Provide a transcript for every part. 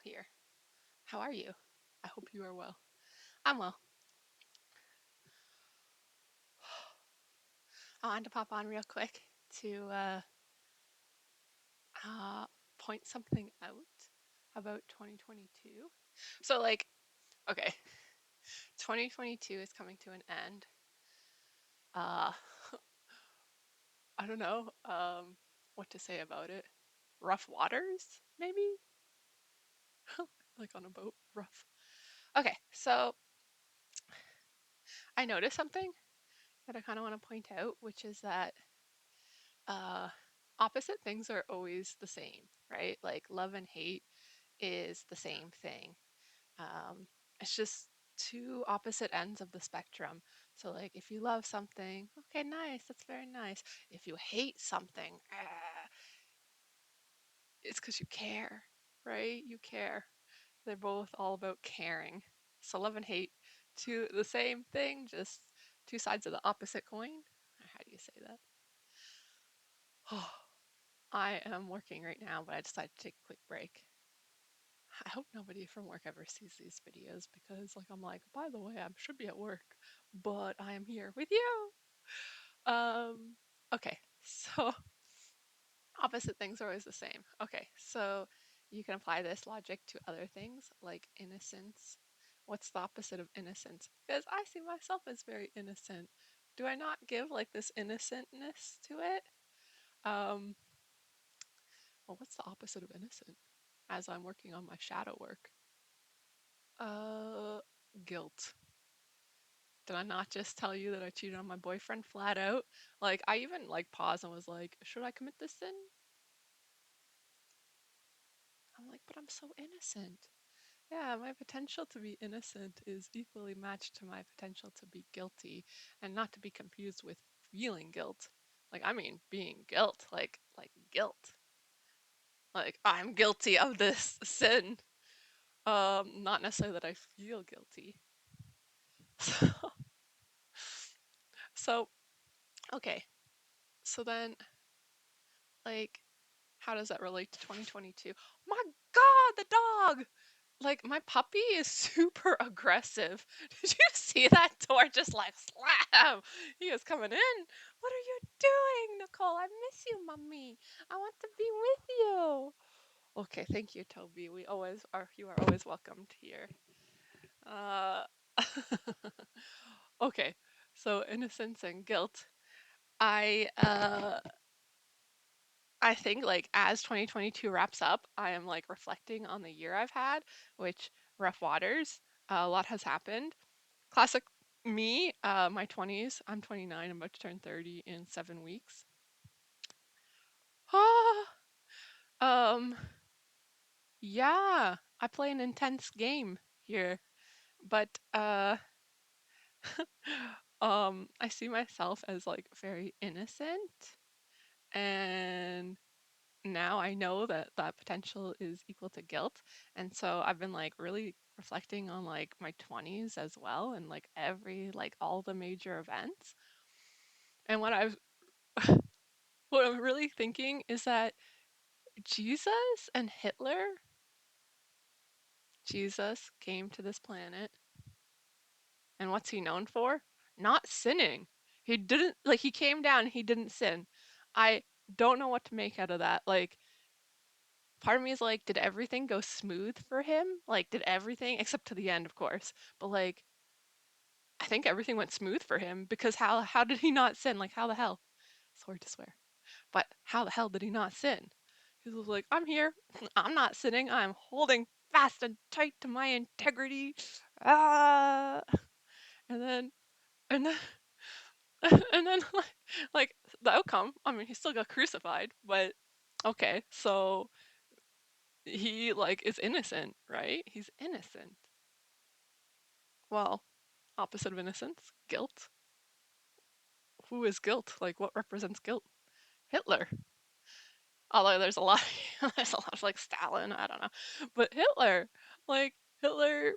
here. How are you? I hope you are well. I'm well. I wanted to pop on real quick to uh, point something out about 2022. So, okay, 2022 is coming to an end. Uh, I don't know what to say about it. Rough waters, maybe? Like on a boat, rough. Okay, so I noticed something that I kind of want to point out, which is that uh, opposite things are always the same, right? Like love and hate is the same thing. Um, it's just two opposite ends of the spectrum. So, like, if you love something, okay, nice, that's very nice. If you hate something, it's because you care, right? You care. They're both all about caring. So, love and hate, two the same thing, just two sides of the opposite coin. How do you say that? I am working right now, but I decided to take a quick break. I hope nobody from work ever sees these videos because, like, I'm like, by the way, I should be at work, but I am here with you. Um, okay, so opposite things are always the same. Okay, so you can apply this logic to other things like innocence. What's the opposite of innocence? Because I see myself as very innocent. Do I not give like this innocentness to it? Um, well, what's the opposite of innocent? As I'm working on my shadow work. Uh, guilt. Did I not just tell you that I cheated on my boyfriend flat out? Like, I even like paused and was like, should I commit this sin? I'm like, but I'm so innocent. Yeah, my potential to be innocent is equally matched to my potential to be guilty, and not to be confused with feeling guilt. Like, I mean, being guilt, like guilt. Like, I'm guilty of this sin. Not necessarily that I feel guilty. So, okay. So then, like, how does that relate to 2022? My God, the dog! Like, my puppy is super aggressive. Did you see that door just like slam? He is coming in. What are you doing, Nicole? I miss you, mommy. I want to be with you. Okay, thank you, Toby. We always are, you are always welcomed here. Uh, okay, so innocence and guilt. I uh I think like as 2022 wraps up, I am like reflecting on the year I've had, which rough waters. A lot has happened. Classic me, my 20s. I'm 29. I'm about to turn 30 in 7 weeks. Ah, um, yeah, I play an intense game here, but I see myself as like very innocent, and now I know that that potential is equal to guilt. And so I've been like really reflecting on like my 20s as well and like like all the major events. And what I'm really thinking is that Jesus and Hitler, Jesus came to this planet, and what's he known for? Not sinning. He didn't like he came down, he didn't sin. I don't know what to make out of that. Like part of me is like, did everything go smooth for him? Like, did everything, except to the end, of course, but like, I think everything went smooth for him because how did he not sin? Like, how the hell? Sorry to swear, but how the hell did he not sin? He was like, I'm here, I'm not sinning, I'm holding fast and tight to my integrity. Ah, and then, and then, and then, like the outcome. I mean, he still got crucified, but okay, so he like is innocent, right? He's innocent. Well, opposite of innocence, guilt. Who is guilt? Like what represents guilt? Hitler. Although there's a lot there's a lot of like Stalin, I don't know. But Hitler, like Hitler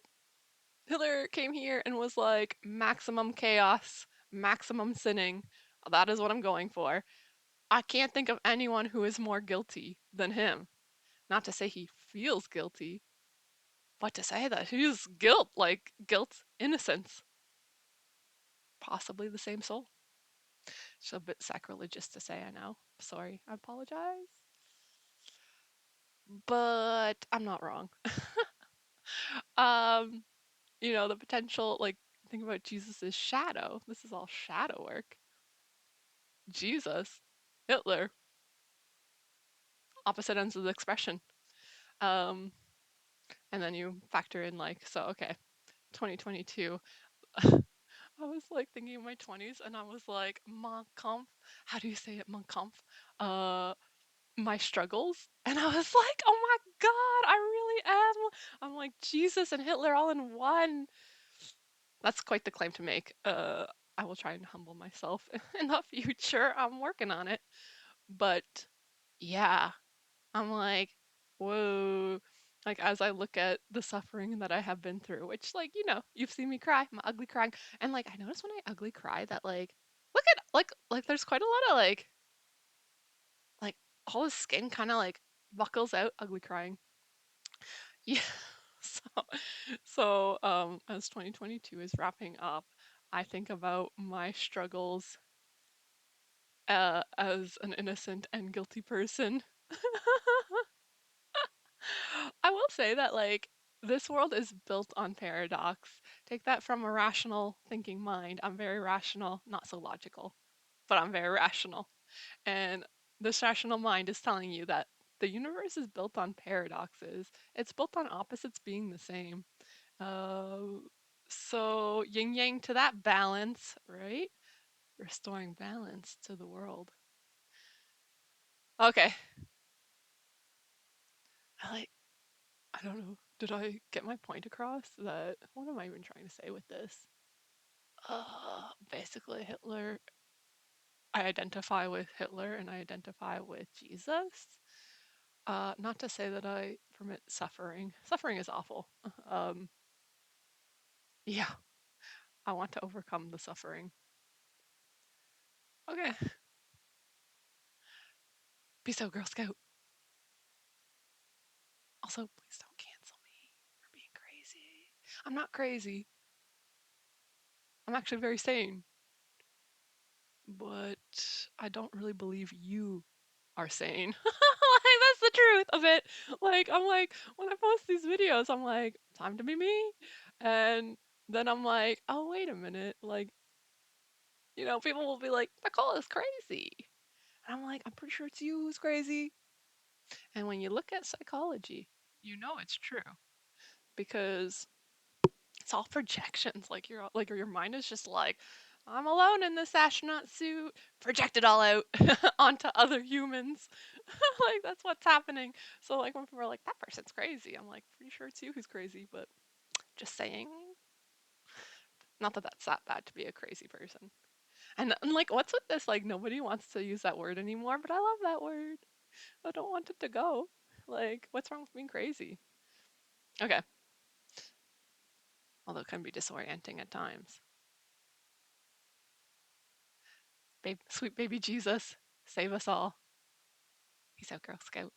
Hitler came here and was like maximum chaos, maximum sinning. That is what I'm going for. I can't think of anyone who is more guilty than him. Not to say he feels guilty. what to say that he's guilt, like guilt, innocence, possibly the same soul. It's a bit sacrilegious to say, I know. Sorry, I apologize. But I'm not wrong. um, the potential, like, think about Jesus's shadow. This is all shadow work. Jesus, Hitler, opposite ends of the expression. Um, and then you factor in like, so okay, 2022. I was like thinking of my 20s and I was like, mon kampf. How do you say it, mon kampf? Uh, my struggles. And I was like, oh my God, I really am. I'm like Jesus and Hitler all in one. That's quite the claim to make. I will try and humble myself in the future. I'm working on it. But yeah, I'm like, whoa. Like, as I look at the suffering that I have been through, which, like, you've seen me cry, I'm ugly crying. And, like, I notice when I ugly cry that, like, look at, like, there's quite a lot of, like, all the skin kind of, like, buckles out, ugly crying. Yeah. So, as 2022 is wrapping up, I think about my struggles as an innocent and guilty person. I will say that, like, this world is built on paradox. Take that from a rational thinking mind. I'm very rational, not so logical, but I'm very rational. And this rational mind is telling you that the universe is built on paradoxes. It's built on opposites being the same. Uh, so yin yang to that balance, right? Restoring balance to the world. Okay. I like I don't know. Did I get my point across? That what am I even trying to say with this? Basically Hitler. I identify with Hitler and I identify with Jesus. Not to say that I permit suffering. Suffering is awful. Um, yeah, I want to overcome the suffering. Okay, peace out, Girl Scout. Also, please don't cancel me for being crazy. I'm not crazy. I'm actually very sane, but I don't really believe you are sane. Like, that's the truth of it. Like, I'm like, when I post these videos, I'm like, time to be me. And then I'm like, oh, wait a minute. Like, people will be like, Nicole is crazy. And I'm like, I'm pretty sure it's you who's crazy. And when you look at psychology, you know it's true because it's all projections. Your mind is just like, I'm alone in this astronaut suit, project it all out onto other humans. Like that's what's happening. So like when people are like, that person's crazy, I'm like, pretty sure it's you who's crazy, but just saying. Not that that's that bad to be a crazy person. And like, what's with this? Like, nobody wants to use that word anymore, but I love that word. I don't want it to go. Like, what's wrong with being crazy? Okay. Although it can be disorienting at times. Babe, sweet baby Jesus, save us all. Peace out, Girl Scout.